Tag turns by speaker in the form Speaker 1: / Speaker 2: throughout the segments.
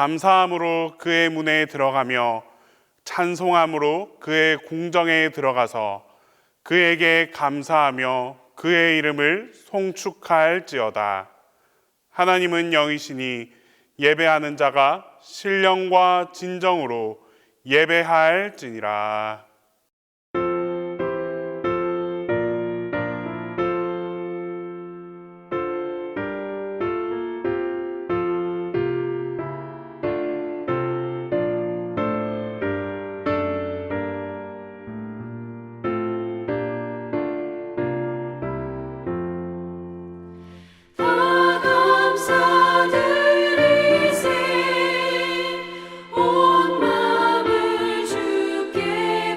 Speaker 1: 감사함으로 그의 문에 들어가며 찬송함으로 그의 공정에 들어가서 그에게 감사하며 그의 이름을 송축할지어다. 하나님은 영이시니 예배하는 자가 신령과 진정으로 예배할지니라.
Speaker 2: 온 마음을 주께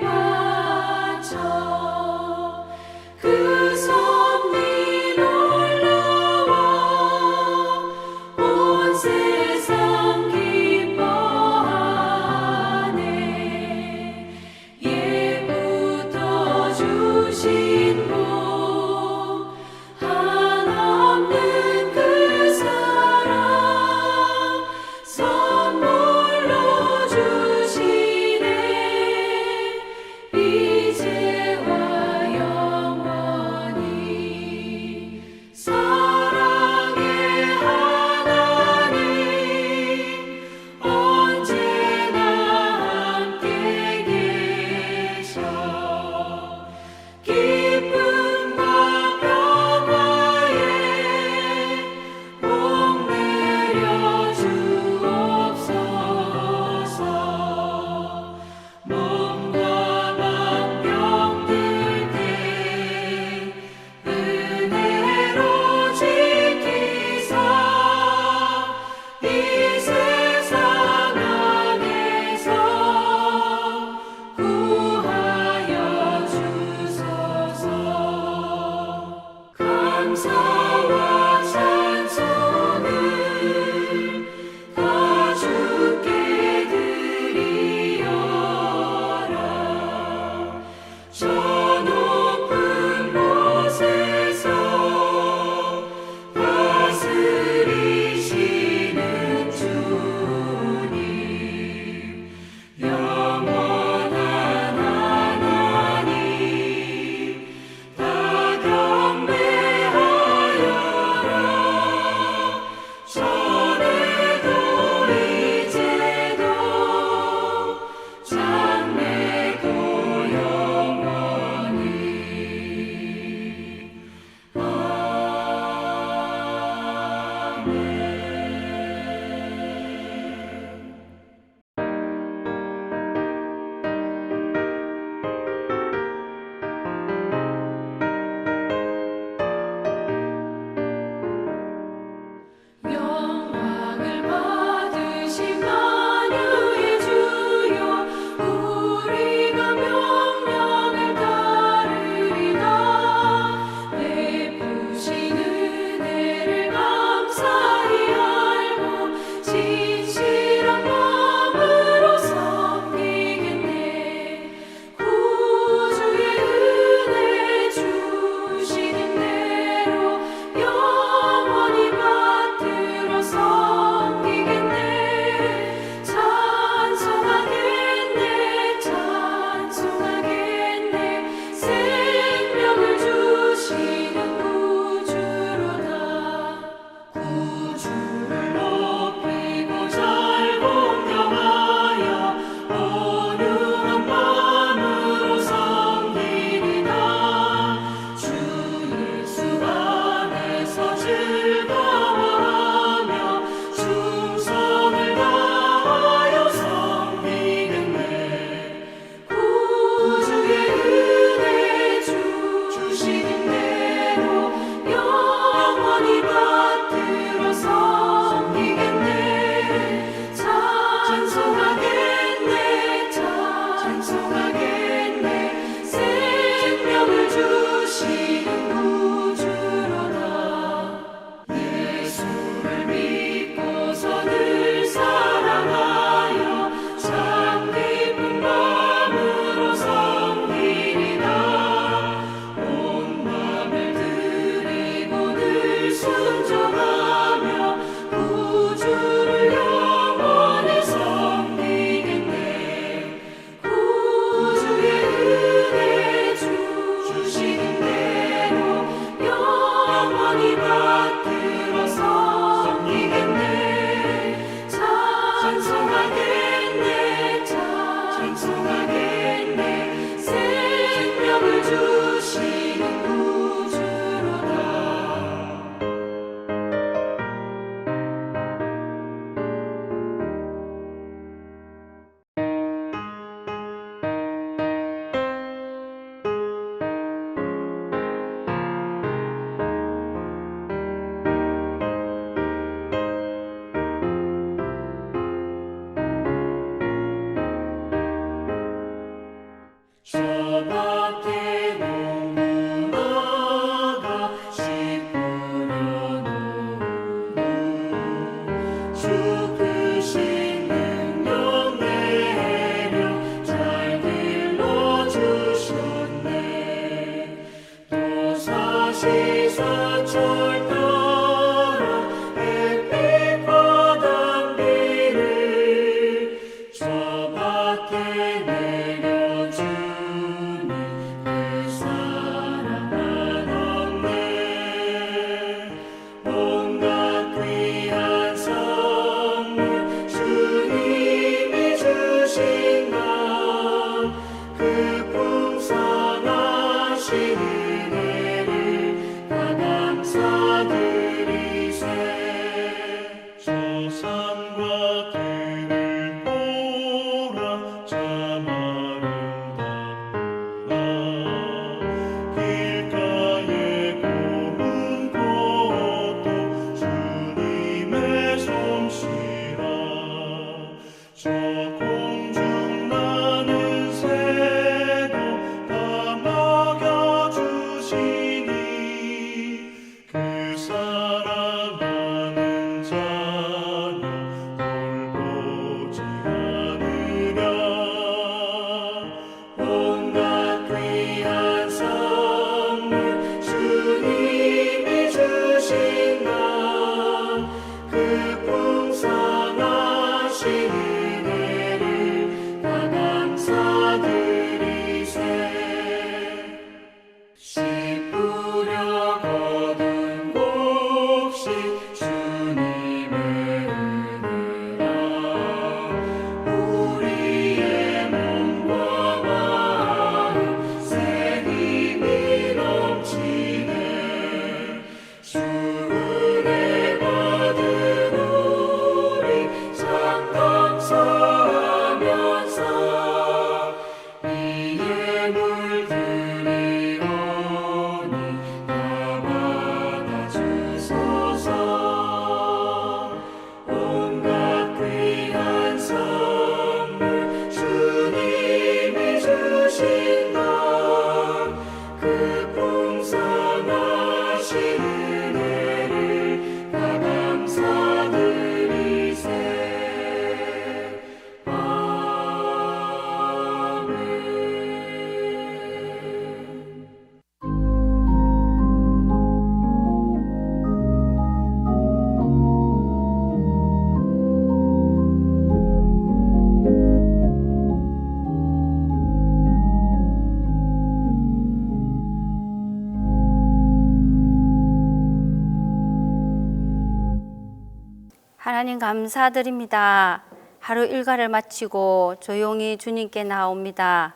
Speaker 2: 하나님 감사드립니다. 하루 일과를 마치고 조용히 주님께 나옵니다.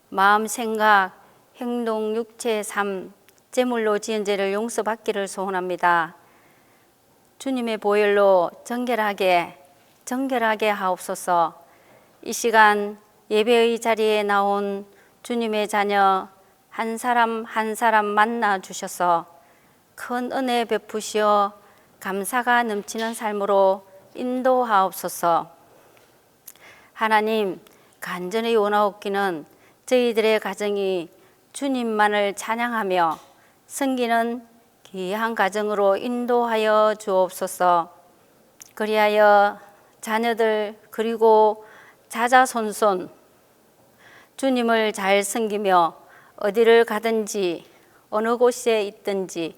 Speaker 2: 마음, 생각, 행동, 육체, 삶, 제물로 지은 죄를 용서받기를 소원합니다. 주님의 보혈로 정결하게 하옵소서. 이 시간 예배의 자리에 나온 주님의 자녀 한 사람 한 사람 만나 주셔서 큰 은혜 베푸시어 감사가 넘치는 삶으로 인도하옵소서. 하나님, 간절히 원하옵기는 저희들의 가정이 주님만을 찬양하며 섬기는 귀한 가정으로 인도하여 주옵소서. 그리하여 자녀들 그리고 자자손손 주님을 잘 섬기며 어디를 가든지 어느 곳에 있든지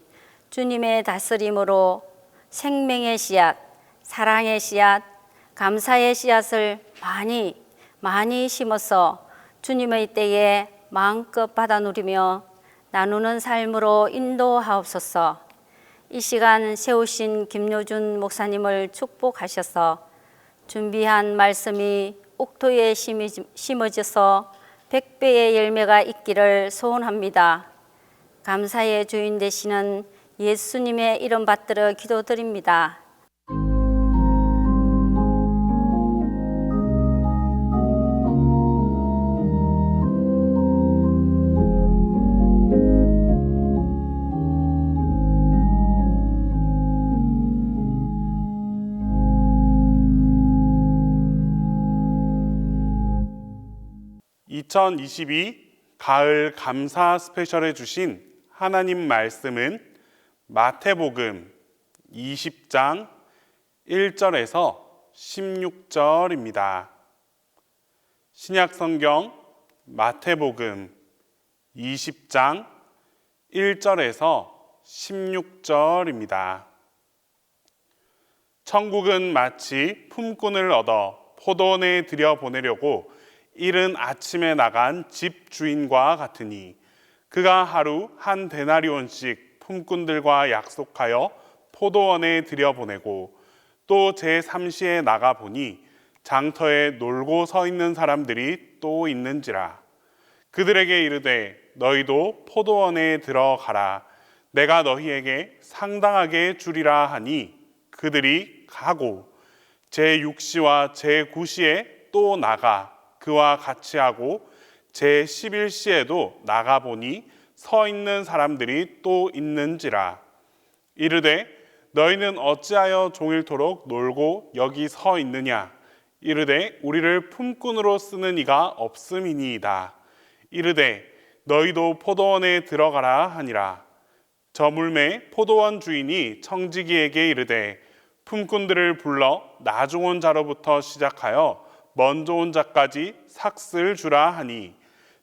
Speaker 2: 주님의 다스림으로 생명의 씨앗, 사랑의 씨앗, 감사의 씨앗을 많이 심어서 주님의 때에 마음껏 받아 누리며 나누는 삶으로 인도하옵소서. 이 시간 세우신 김효준 목사님을 축복하셔서 준비한 말씀이 옥토에 심어져서 100배의 열매가 있기를 소원합니다. 감사의 주인 되시는 예수님의 이름 받들어 기도드립니다.
Speaker 1: (2022) 가을 감사 스페셜에 주신 하나님 말씀은 마태복음 20장 1절에서 16절입니다. 신약성경 마태복음 20장 1절에서 16절입니다. 천국은 마치 품꾼을 얻어 포도원에 들여보내려고 이른 아침에 나간 집주인과 같으니 그가 하루 한 데나리온씩 품꾼들과 약속하여 포도원에 들여보내고 또 제3시에 나가보니 장터에 놀고 서 있는 사람들이 또 있는지라. 그들에게 이르되 너희도 포도원에 들어가라. 내가 너희에게 상당하게 주리라 하니 그들이 가고 제6시와 제9시에 또 나가 그와 같이 하고 제11시에도 나가보니 서 있는 사람들이 또 있는지라. 이르되 너희는 어찌하여 종일토록 놀고 여기 서 있느냐. 이르되 우리를 품꾼으로 쓰는 이가 없음이니이다. 이르되 너희도 포도원에 들어가라 하니라. 저물매 포도원 주인이 청지기에게 이르되 품꾼들을 불러 나중 온 자로부터 시작하여 먼저 온 자까지 삭슬 주라 하니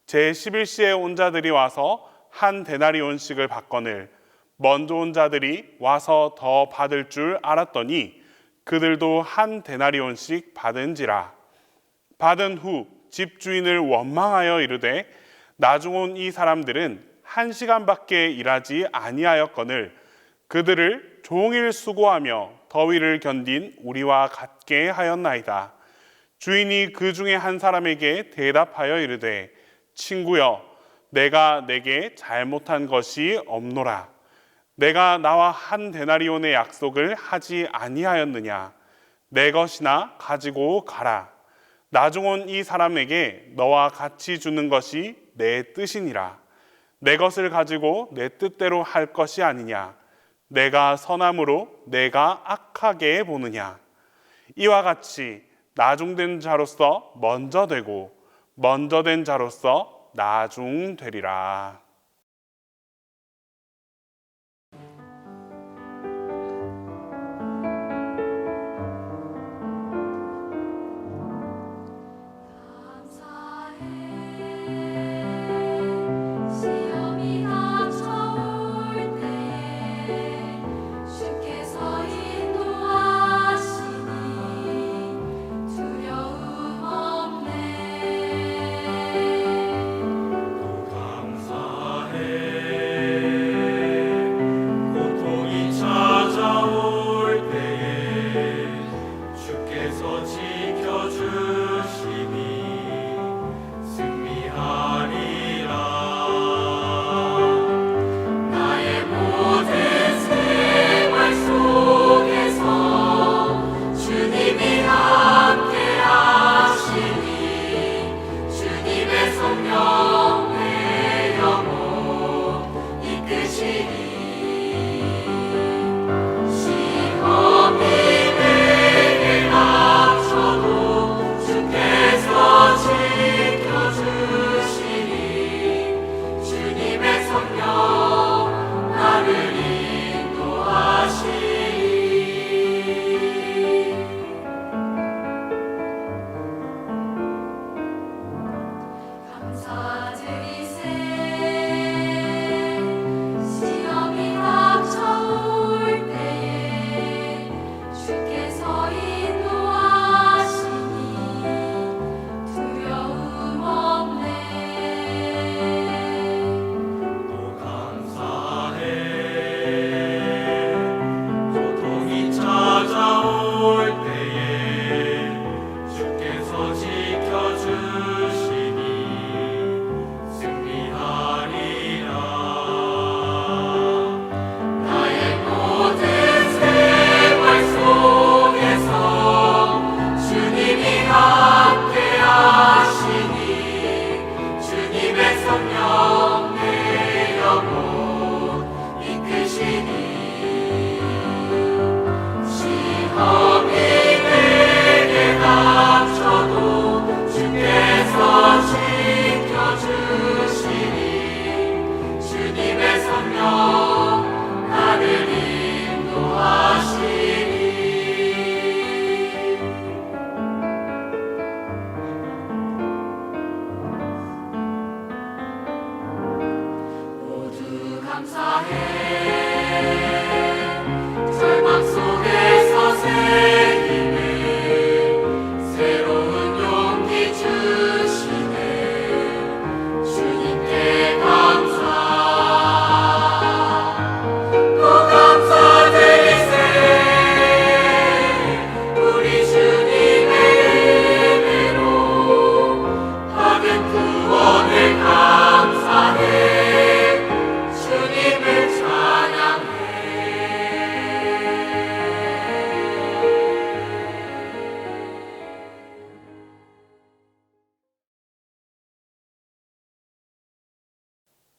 Speaker 1: 제11시에 온 자들이 와서 한 데나리온씩을 받거늘 먼저 온 자들이 와서 더 받을 줄 알았더니 그들도 한 데나리온씩 받은지라. 받은 후 집주인을 원망하여 이르되 나중 온 이 사람들은 1시간밖에 일하지 아니하였거늘 그들을 종일 수고하며 더위를 견딘 우리와 같게 하였나이다. 주인이 그 중에 한 사람에게 대답하여 이르되 친구여 내가 내게 잘못한 것이 없노라. 내가 나와 한 데나리온의 약속을 하지 아니하였느냐. 내 것이나 가지고 가라. 나중 온 이 사람에게 너와 같이 주는 것이 내 뜻이니라. 내 것을 가지고 내 뜻대로 할 것이 아니냐. 내가 선함으로 내가 악하게 보느냐. 이와 같이 나중된 자로서 먼저 되고 먼저 된 자로서 나중 되리라.
Speaker 3: 감사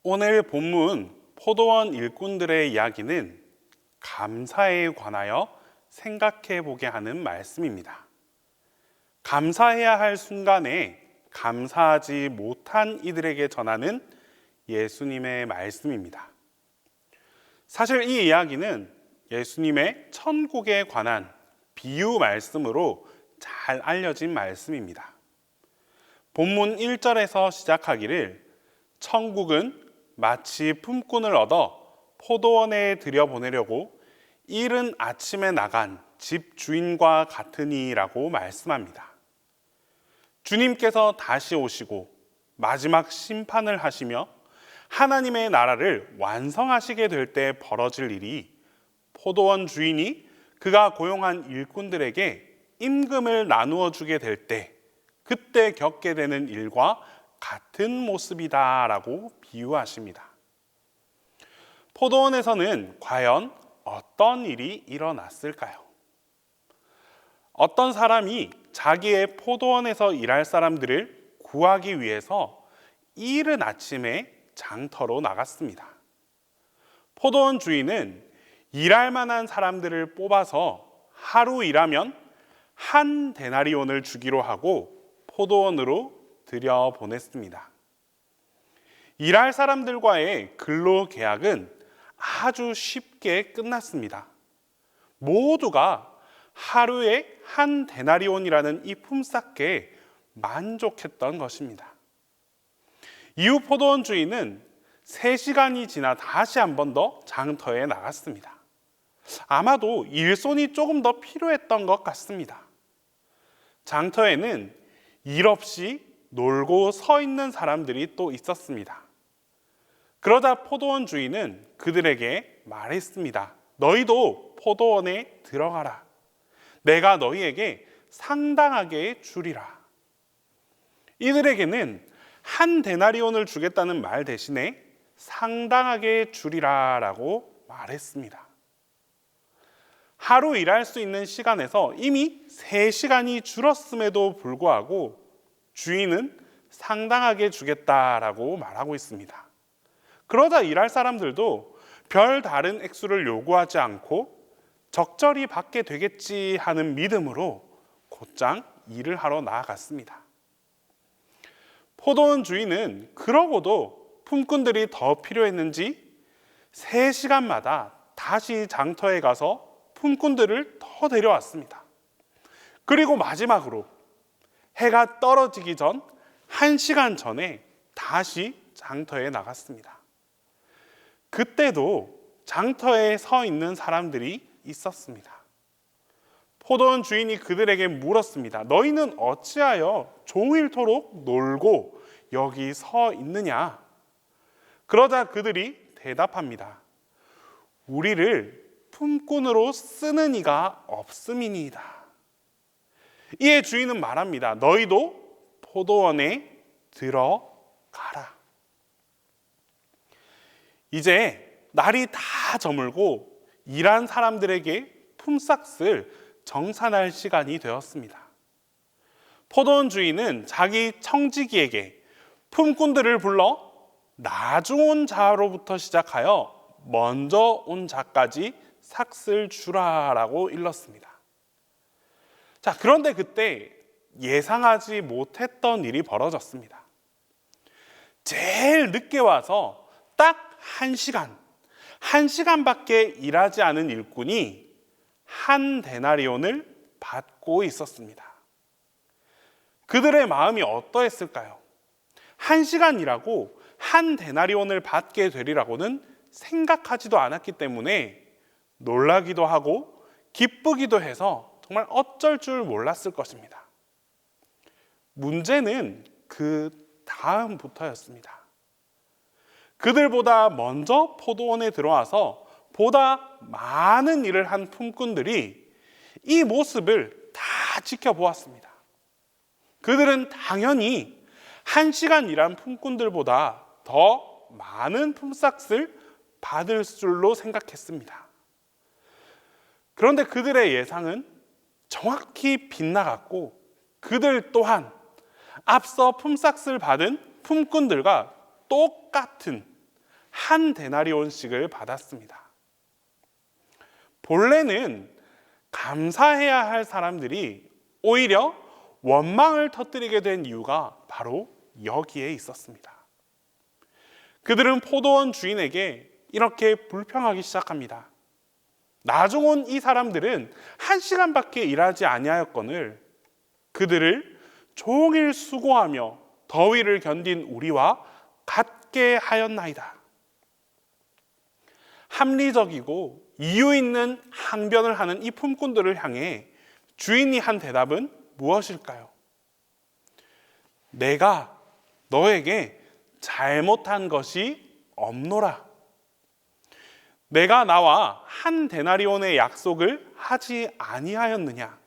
Speaker 1: 오늘 본문 포도원 일꾼들의 이야기는 감사에 관하여 생각해 보게 하는 말씀입니다. 감사해야 할 순간에 감사하지 못한 이들에게 전하는 예수님의 말씀입니다. 사실 이 이야기는 예수님의 천국에 관한 비유 말씀으로 잘 알려진 말씀입니다. 본문 1절에서 시작하기를 천국은 마치 품꾼을 얻어 포도원에 들여보내려고 이른 아침에 나간 집 주인과 같으니라고 말씀합니다. 주님께서 다시 오시고 마지막 심판을 하시며 하나님의 나라를 완성하시게 될 때 벌어질 일이 포도원 주인이 그가 고용한 일꾼들에게 임금을 나누어 주게 될 때 그때 겪게 되는 일과 같은 모습이다라고 비유하십니다. 포도원에서는 과연 어떤 일이 일어났을까요? 어떤 사람이 자기의 포도원에서 일할 사람들을 구하기 위해서 이른 아침에 장터로 나갔습니다. 포도원 주인은 일할 만한 사람들을 뽑아서 하루 일하면 한 데나리온을 주기로 하고 포도원으로 들여보냈습니다. 일할 사람들과의 근로 계약은 아주 쉽게 끝났습니다. 모두가 하루에 한 데나리온이라는 이 품삯에 만족했던 것입니다. 이후 포도원 주인은 3시간이 지나 다시 한 번 더 장터에 나갔습니다. 아마도 일손이 조금 더 필요했던 것 같습니다. 장터에는 일 없이 놀고 서 있는 사람들이 또 있었습니다. 그러자 포도원 주인은 그들에게 말했습니다. 너희도 포도원에 들어가라. 내가 너희에게 상당하게 주리라. 이들에게는 한 데나리온을 주겠다는 말 대신에 상당하게 주리라 라고 말했습니다. 하루 일할 수 있는 시간에서 이미 3시간이 줄었음에도 불구하고 주인은 상당하게 주겠다라고 말하고 있습니다. 그러자 일할 사람들도 별 다른 액수를 요구하지 않고 적절히 받게 되겠지 하는 믿음으로 곧장 일을 하러 나아갔습니다. 포도원 주인은 그러고도 품꾼들이 더 필요했는지 3시간마다 다시 장터에 가서 품꾼들을 더 데려왔습니다. 그리고 마지막으로 해가 떨어지기 전 1시간 전에 다시 장터에 나갔습니다. 그때도 장터에 서 있는 사람들이 있었습니다. 포도원 주인이 그들에게 물었습니다. 너희는 어찌하여 종일토록 놀고 여기 서 있느냐? 그러자 그들이 대답합니다. 우리를 품꾼으로 쓰는 이가 없음이니이다. 이에 주인은 말합니다. 너희도 포도원에 들어가라. 이제 날이 다 저물고 일한 사람들에게 품삯을 정산할 시간이 되었습니다. 포도원 주인은 자기 청지기에게 품꾼들을 불러 나중 온 자로부터 시작하여 먼저 온 자까지 삭을 주라라고 일렀습니다. 자, 그런데 그때 예상하지 못했던 일이 벌어졌습니다. 제일 늦게 와서 딱 1시간밖에 일하지 않은 일꾼이 한 데나리온을 받고 있었습니다. 그들의 마음이 어떠했을까요? 1시간 일하고 한 데나리온을 받게 되리라고는 생각하지도 않았기 때문에 놀라기도 하고 기쁘기도 해서 정말 어쩔 줄 몰랐을 것입니다. 문제는 그 다음부터였습니다. 그들보다 먼저 포도원에 들어와서 보다 많은 일을 한 품꾼들이 이 모습을 다 지켜보았습니다. 그들은 당연히 1시간 일한 품꾼들보다 더 많은 품삯을 받을 줄로 생각했습니다. 그런데 그들의 예상은 정확히 빗나갔고 그들 또한 앞서 품삯을 받은 품꾼들과 똑같은 한 데나리온씩을 받았습니다. 본래는 감사해야 할 사람들이 오히려 원망을 터뜨리게 된 이유가 바로 여기에 있었습니다. 그들은 포도원 주인에게 이렇게 불평하기 시작합니다. 나중 온 이 사람들은 1시간밖에 일하지 아니하였거늘 그들을 종일 수고하며 더위를 견딘 우리와 같게 하였나이다. 합리적이고 이유 있는 항변을 하는 이 품꾼들을 향해 주인이 한 대답은 무엇일까요? 내가 너에게 잘못한 것이 없노라. 내가 나와 한 데나리온의 약속을 하지 아니하였느냐?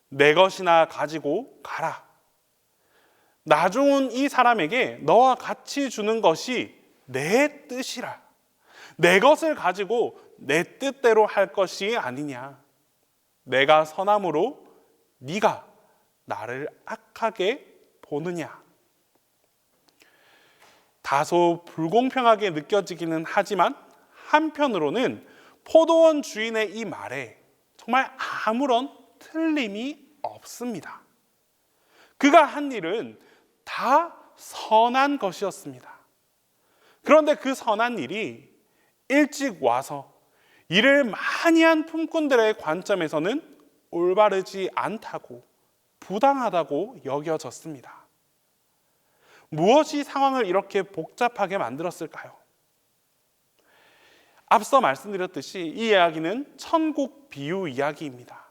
Speaker 1: 내 것이나 가지고 가라. 나중 온 이 사람에게 너와 같이 주는 것이 내 뜻이라. 내 것을 가지고 내 뜻대로 할 것이 아니냐. 내가 선함으로 네가 나를 악하게 보느냐. 다소 불공평하게 느껴지기는 하지만 한편으로는 포도원 주인의 이 말에 정말 아무런 틀림이 없습니다. 그가 한 일은 다 선한 것이었습니다. 그런데 그 선한 일이 일찍 와서 일을 많이 한 품꾼들의 관점에서는 올바르지 않다고 부당하다고 여겨졌습니다. 무엇이 상황을 이렇게 복잡하게 만들었을까요? 앞서 말씀드렸듯이 이 이야기는 천국 비유 이야기입니다.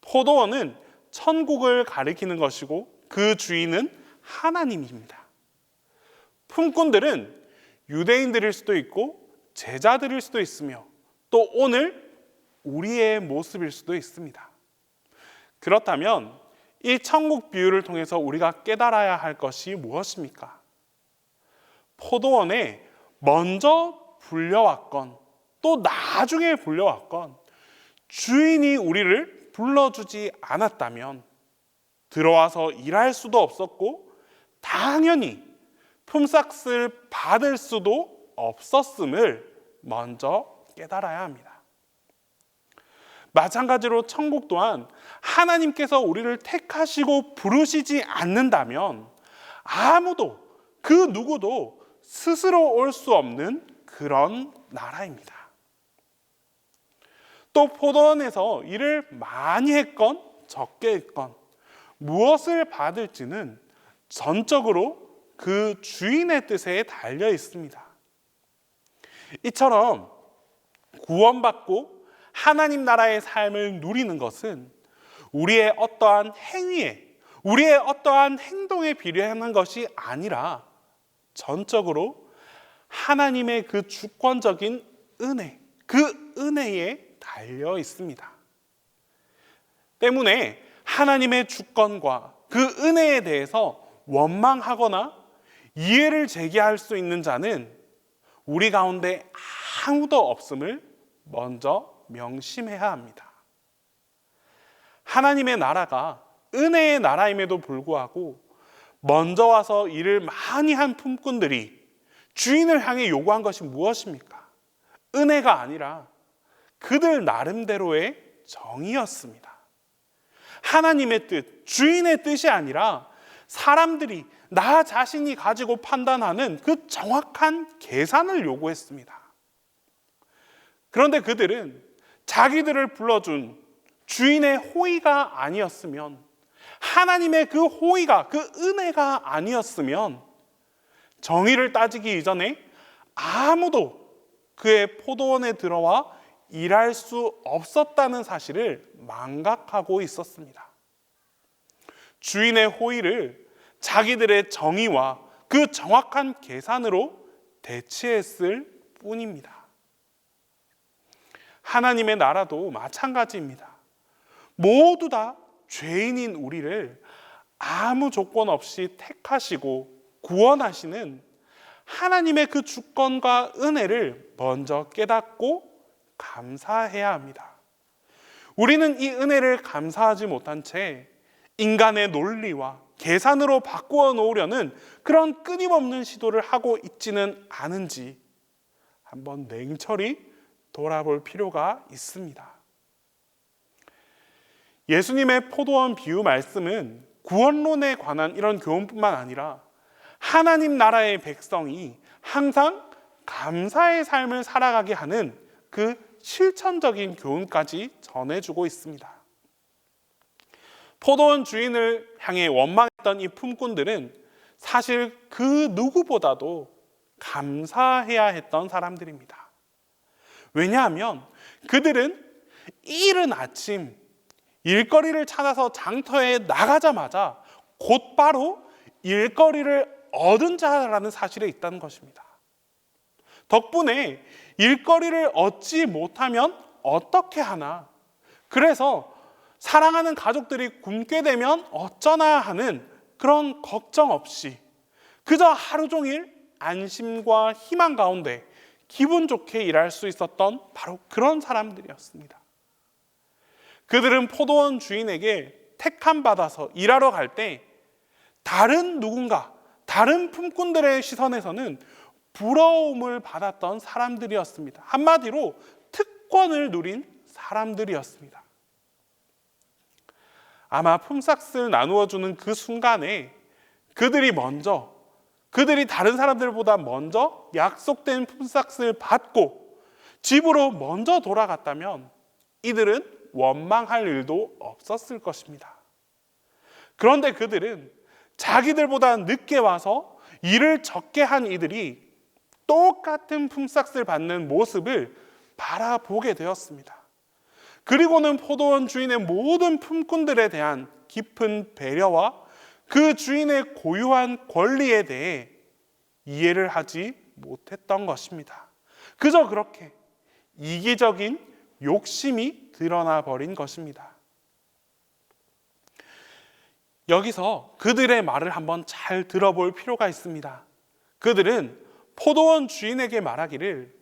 Speaker 1: 포도원은 천국을 가리키는 것이고 그 주인은 하나님입니다. 품꾼들은 유대인들일 수도 있고 제자들일 수도 있으며 또 오늘 우리의 모습일 수도 있습니다. 그렇다면 이 천국 비유를 통해서 우리가 깨달아야 할 것이 무엇입니까? 포도원에 먼저 불려왔건 또 나중에 불려왔건 주인이 우리를 불러주지 않았다면 들어와서 일할 수도 없었고 당연히 품삯을 받을 수도 없었음을 먼저 깨달아야 합니다. 마찬가지로 천국 또한 하나님께서 우리를 택하시고 부르시지 않는다면 아무도 그 누구도 스스로 올 수 없는 그런 나라입니다. 또 포도원에서 일을 많이 했건 적게 했건 무엇을 받을지는 전적으로 그 주인의 뜻에 달려 있습니다. 이처럼 구원받고 하나님 나라의 삶을 누리는 것은 우리의 어떠한 행위에, 우리의 어떠한 행동에 비례하는 것이 아니라 전적으로 하나님의 그 주권적인 은혜, 그 은혜에 달려 있습니다. 때문에 하나님의 주권과 그 은혜에 대해서 원망하거나 이해를 제기할 수 있는 자는 우리 가운데 아무도 없음을 먼저 명심해야 합니다. 하나님의 나라가 은혜의 나라임에도 불구하고 먼저 와서 일을 많이 한 품꾼들이 주인을 향해 요구한 것이 무엇입니까? 은혜가 아니라 그들 나름대로의 정의였습니다. 하나님의 뜻, 주인의 뜻이 아니라 사람들이 나 자신이 가지고 판단하는 그 정확한 계산을 요구했습니다. 그런데 그들은 자기들을 불러준 주인의 호의가 아니었으면, 하나님의 그 호의가, 그 은혜가 아니었으면 정의를 따지기 이전에 아무도 그의 포도원에 들어와 일할 수 없었다는 사실을 망각하고 있었습니다. 주인의 호의를 자기들의 정의와 그 정확한 계산으로 대체했을 뿐입니다. 하나님의 나라도 마찬가지입니다. 모두 다 죄인인 우리를 아무 조건 없이 택하시고 구원하시는 하나님의 그 주권과 은혜를 먼저 깨닫고 감사해야 합니다. 우리는 이 은혜를 감사하지 못한 채 인간의 논리와 계산으로 바꾸어 놓으려는 그런 끊임없는 시도를 하고 있지는 않은지 한번 냉철히 돌아볼 필요가 있습니다. 예수님의 포도원 비유 말씀은 구원론에 관한 이런 교훈뿐만 아니라 하나님 나라의 백성이 항상 감사의 삶을 살아가게 하는 그 실천적인 교훈까지 전해주고 있습니다. 포도원 주인을 향해 원망했던 이 품꾼들은 사실 그 누구보다도 감사해야 했던 사람들입니다. 왜냐하면 그들은 이른 아침 일거리를 찾아서 장터에 나가자마자 곧바로 일거리를 얻은 자라는 사실에 있다는 것입니다. 덕분에 일거리를 얻지 못하면 어떻게 하나, 그래서 사랑하는 가족들이 굶게 되면 어쩌나 하는 그런 걱정 없이 그저 하루 종일 안심과 희망 가운데 기분 좋게 일할 수 있었던 바로 그런 사람들이었습니다. 그들은 포도원 주인에게 택함 받아서 일하러 갈 때 다른 누군가, 다른 품꾼들의 시선에서는 부러움을 받았던 사람들이었습니다. 한마디로 특권을 누린 사람들이었습니다. 아마 품삯을 나누어 주는 그 순간에 그들이 다른 사람들보다 먼저 약속된 품삯을 받고 집으로 먼저 돌아갔다면 이들은 원망할 일도 없었을 것입니다. 그런데 그들은 자기들보다 늦게 와서 일을 적게 한 이들이 똑같은 품삯을 받는 모습을 바라보게 되었습니다. 그리고는 포도원 주인의 모든 품꾼들에 대한 깊은 배려와 그 주인의 고유한 권리에 대해 이해를 하지 못했던 것입니다. 그저 그렇게 이기적인 욕심이 드러나 버린 것입니다. 여기서 그들의 말을 한번 잘 들어볼 필요가 있습니다. 그들은 포도원 주인에게 말하기를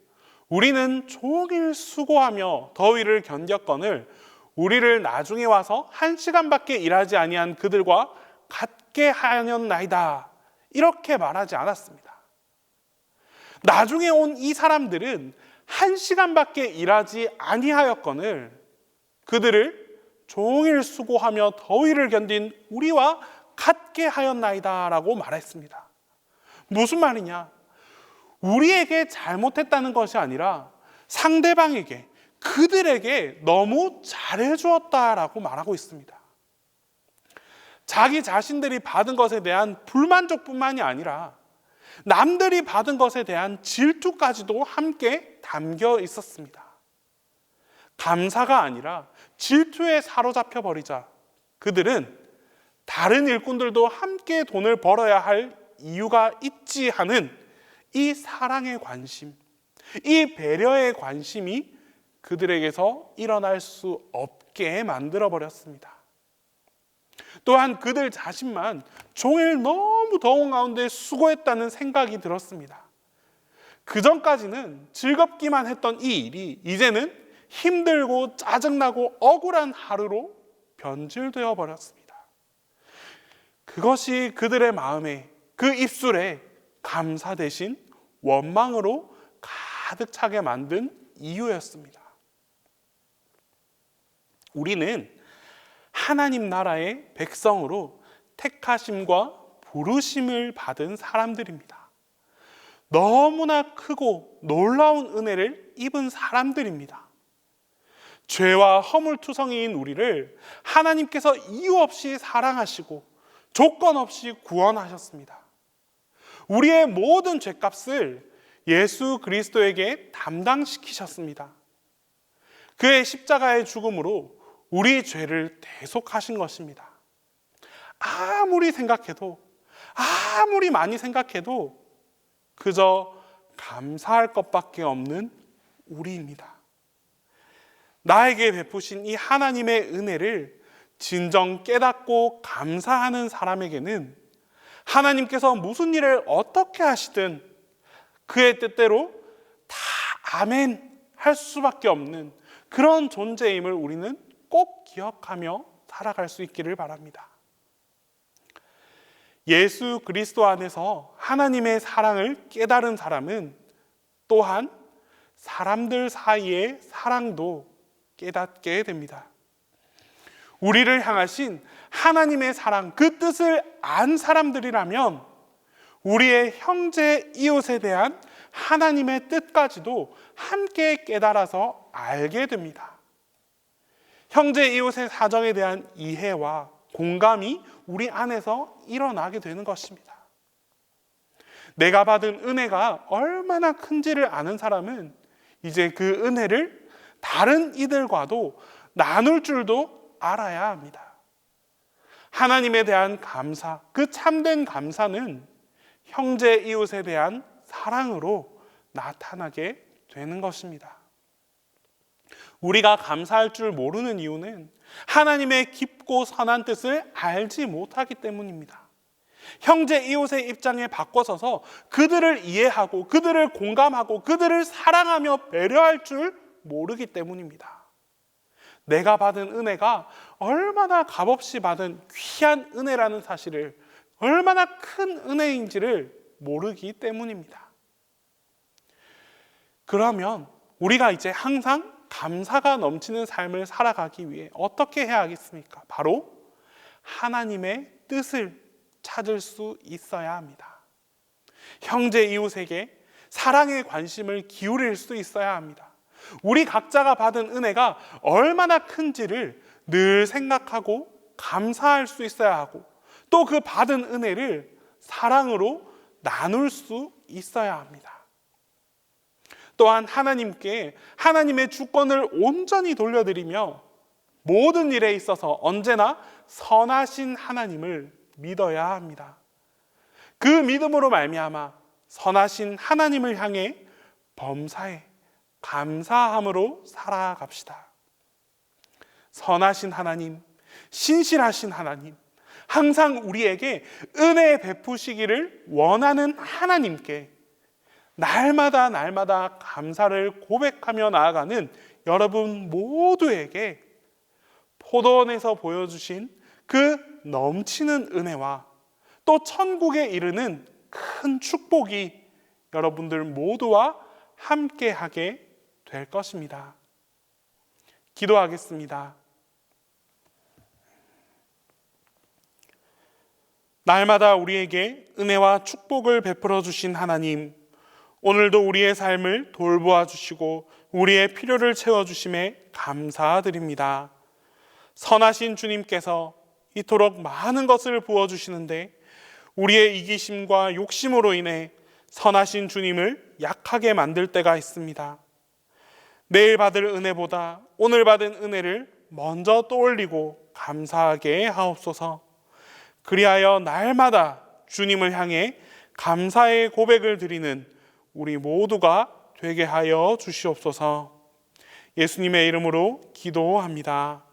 Speaker 1: 우리는 종일 수고하며 더위를 견뎠거늘 우리를 나중에 와서 1시간밖에 일하지 아니한 그들과 같게 하였나이다, 이렇게 말하지 않았습니다. 나중에 온 이 사람들은 1시간밖에 일하지 아니하였거늘 그들을 종일 수고하며 더위를 견딘 우리와 같게 하였나이다 라고 말했습니다. 무슨 말이냐? 우리에게 잘못했다는 것이 아니라 상대방에게, 그들에게 너무 잘해주었다라고 말하고 있습니다. 자기 자신들이 받은 것에 대한 불만족뿐만이 아니라 남들이 받은 것에 대한 질투까지도 함께 담겨 있었습니다. 감사가 아니라 질투에 사로잡혀 버리자 그들은 다른 일꾼들도 함께 돈을 벌어야 할 이유가 있지 하는 이 사랑의 관심, 이 배려의 관심이 그들에게서 일어날 수 없게 만들어 버렸습니다. 또한 그들 자신만 종일 너무 더운 가운데 수고했다는 생각이 들었습니다. 그전까지는 즐겁기만 했던 이 일이 이제는 힘들고 짜증나고 억울한 하루로 변질되어 버렸습니다. 그것이 그들의 마음에, 그 입술에 감사 대신 원망으로 가득 차게 만든 이유였습니다. 우리는 하나님 나라의 백성으로 택하심과 부르심을 받은 사람들입니다. 너무나 크고 놀라운 은혜를 입은 사람들입니다. 죄와 허물투성이인 우리를 하나님께서 이유 없이 사랑하시고 조건 없이 구원하셨습니다. 우리의 모든 죄값을 예수 그리스도에게 담당시키셨습니다. 그의 십자가의 죽음으로 우리 죄를 대속하신 것입니다. 아무리 생각해도, 아무리 많이 생각해도 그저 감사할 것밖에 없는 우리입니다. 나에게 베푸신 이 하나님의 은혜를 진정 깨닫고 감사하는 사람에게는 하나님께서 무슨 일을 어떻게 하시든 그의 뜻대로 다 아멘 할 수밖에 없는 그런 존재임을 우리는 꼭 기억하며 살아갈 수 있기를 바랍니다. 예수 그리스도 안에서 하나님의 사랑을 깨달은 사람은 또한 사람들 사이의 사랑도 깨닫게 됩니다. 우리를 향하신 하나님의 사랑, 그 뜻을 안 사람들이라면 우리의 형제 이웃에 대한 하나님의 뜻까지도 함께 깨달아서 알게 됩니다. 형제 이웃의 사정에 대한 이해와 공감이 우리 안에서 일어나게 되는 것입니다. 내가 받은 은혜가 얼마나 큰지를 아는 사람은 이제 그 은혜를 다른 이들과도 나눌 줄도 알아야 합니다. 하나님에 대한 감사, 그 참된 감사는 형제 이웃에 대한 사랑으로 나타나게 되는 것입니다. 우리가 감사할 줄 모르는 이유는 하나님의 깊고 선한 뜻을 알지 못하기 때문입니다. 형제 이웃의 입장에 바꿔서서 그들을 이해하고 그들을 공감하고 그들을 사랑하며 배려할 줄 모르기 때문입니다. 내가 받은 은혜가 얼마나 값없이 받은 귀한 은혜라는 사실을, 얼마나 큰 은혜인지를 모르기 때문입니다. 그러면 우리가 이제 항상 감사가 넘치는 삶을 살아가기 위해 어떻게 해야 하겠습니까? 바로 하나님의 뜻을 찾을 수 있어야 합니다. 형제 이웃에게 사랑의 관심을 기울일 수 있어야 합니다. 우리 각자가 받은 은혜가 얼마나 큰지를 늘 생각하고 감사할 수 있어야 하고, 또 그 받은 은혜를 사랑으로 나눌 수 있어야 합니다. 또한 하나님께 하나님의 주권을 온전히 돌려드리며 모든 일에 있어서 언제나 선하신 하나님을 믿어야 합니다. 그 믿음으로 말미암아 선하신 하나님을 향해 범사에 감사함으로 살아갑시다. 선하신 하나님, 신실하신 하나님, 항상 우리에게 은혜 베푸시기를 원하는 하나님께 날마다 감사를 고백하며 나아가는 여러분 모두에게 포도원에서 보여주신 그 넘치는 은혜와 또 천국에 이르는 큰 축복이 여러분들 모두와 함께하게 될 것입니다. 기도하겠습니다. 날마다 우리에게 은혜와 축복을 베풀어 주신 하나님, 오늘도 우리의 삶을 돌보아 주시고 우리의 필요를 채워주심에 감사드립니다. 선하신 주님께서 이토록 많은 것을 부어주시는데 우리의 이기심과 욕심으로 인해 선하신 주님을 약하게 만들 때가 있습니다. 내일 받을 은혜보다 오늘 받은 은혜를 먼저 떠올리고 감사하게 하옵소서. 그리하여 날마다 주님을 향해 감사의 고백을 드리는 우리 모두가 되게 하여 주시옵소서. 예수님의 이름으로 기도합니다.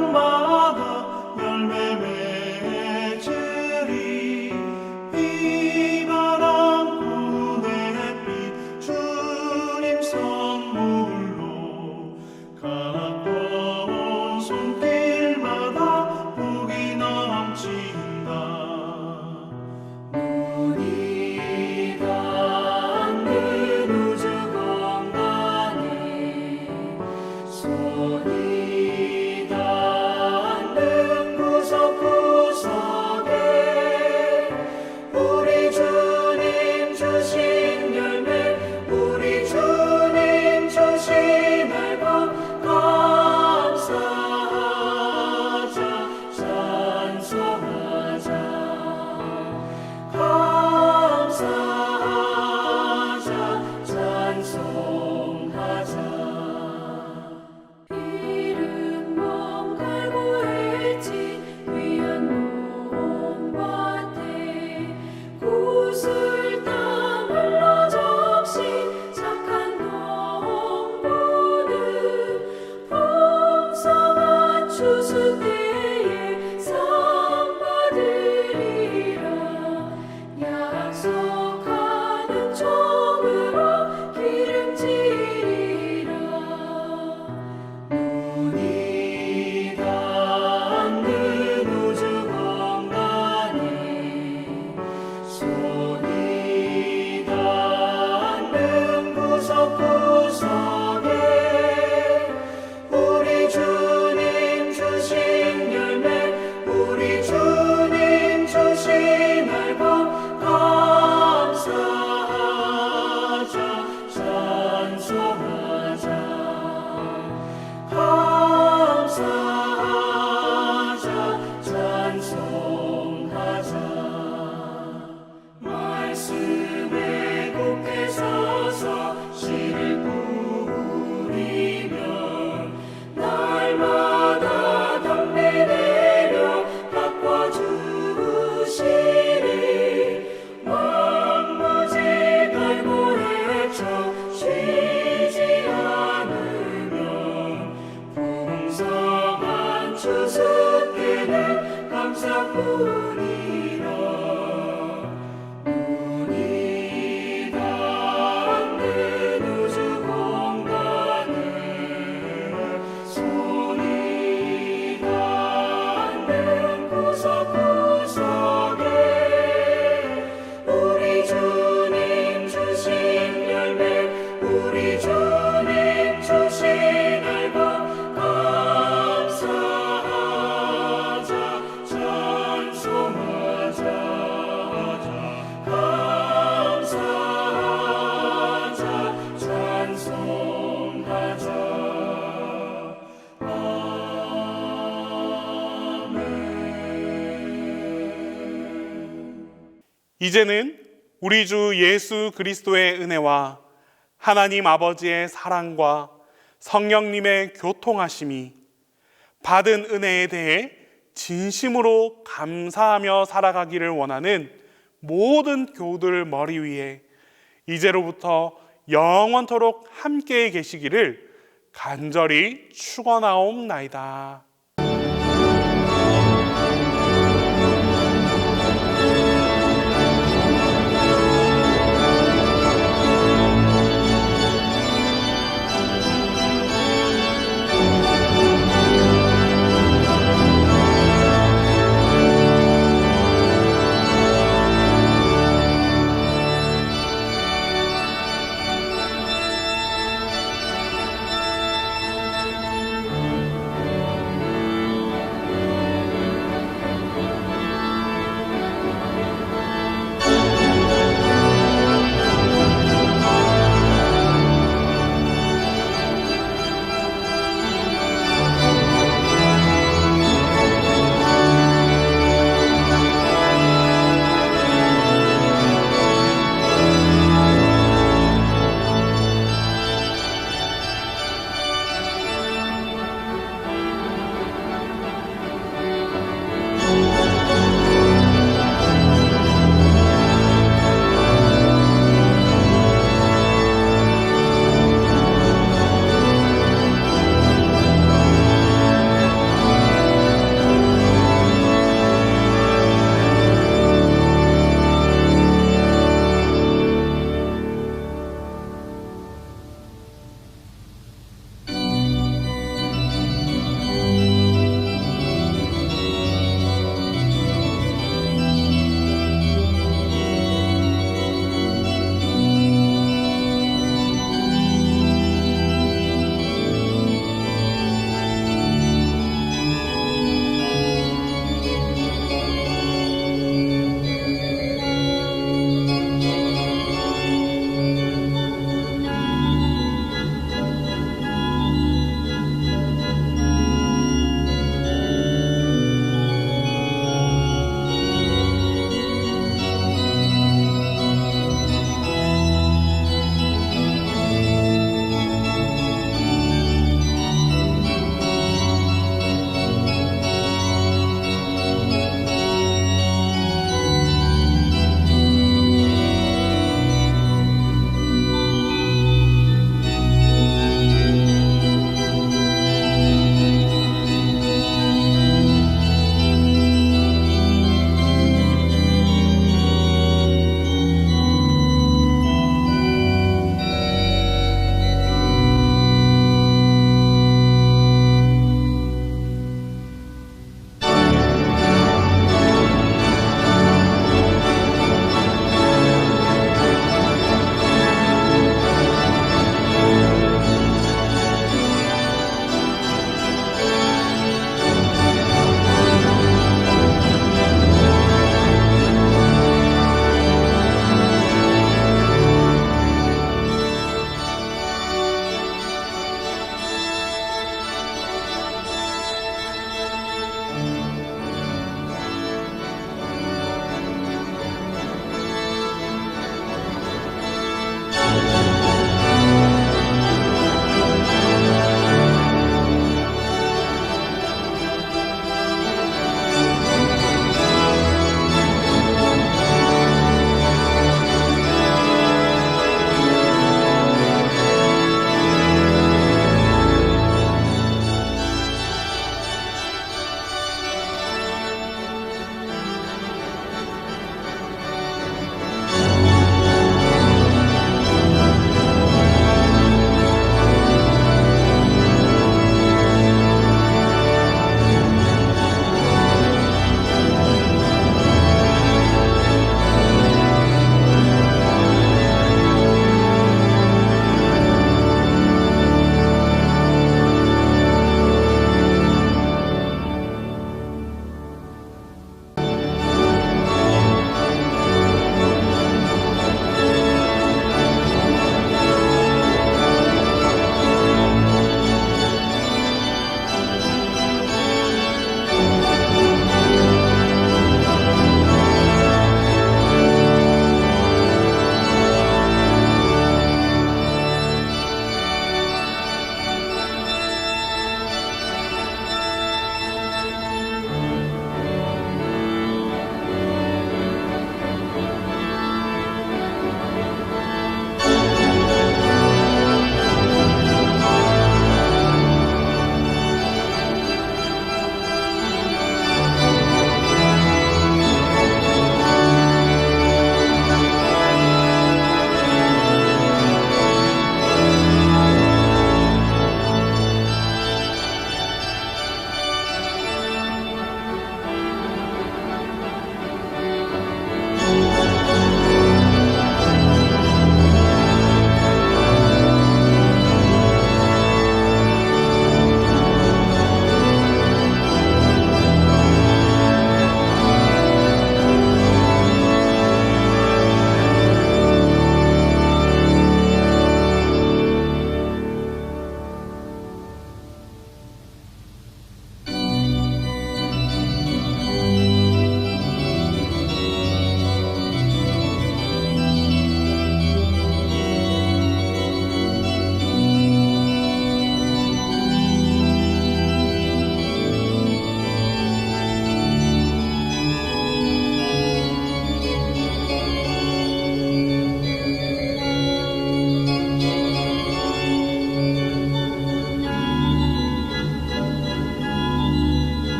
Speaker 3: 곳곳마다 열매 맺으리. 비바람 구햇빛 주님 선물로 가까운 손길마다 복이 넘친다. 눈이 닿는 우주 공간에 손이 닿는 구석구석에 우리 주님 주신 열매, 우리 주님 주신 앨범 감사하자, 찬송하자. 감사하자, 찬송하자. 이름 몸 갈고 했지 귀한 논밭에 구슬 땀 흘러 적신 착한 농부는 풍성한 추수 때에 상 받으리라. 약속하는 종으로 기름지리라. 눈이 닿는 우주 공간에 손이 닿는 구석구석에 우리 주님 주신 열매, 우리 주님 주신 앨범 감사하자, 찬송하자. 감사하자, 찬송하자. 말씀에 굳게 서서 씨를 뿌리면 날마다 담배 내려 바꿔주시리. 만무지 갈고 헤쳐 쉬지 않으면 풍성한 추수 때는 감사뿐이라. 눈이 닿는 우주 공간에 손이 닿는 구석구석에 우리 주님 주신 열매, 우리 주님 주신 앨범 감사하자, 찬송하자. 감사하자, 찬송하자.
Speaker 1: 이제는 우리 주 예수 그리스도의 은혜와 하나님 아버지의 사랑과 성령님의 교통하심이 받은 은혜에 대해 진심으로 감사하며 살아가기를 원하는 모든 교우들 머리 위에 이제로부터 영원토록 함께 계시기를 간절히 축원하옵나이다.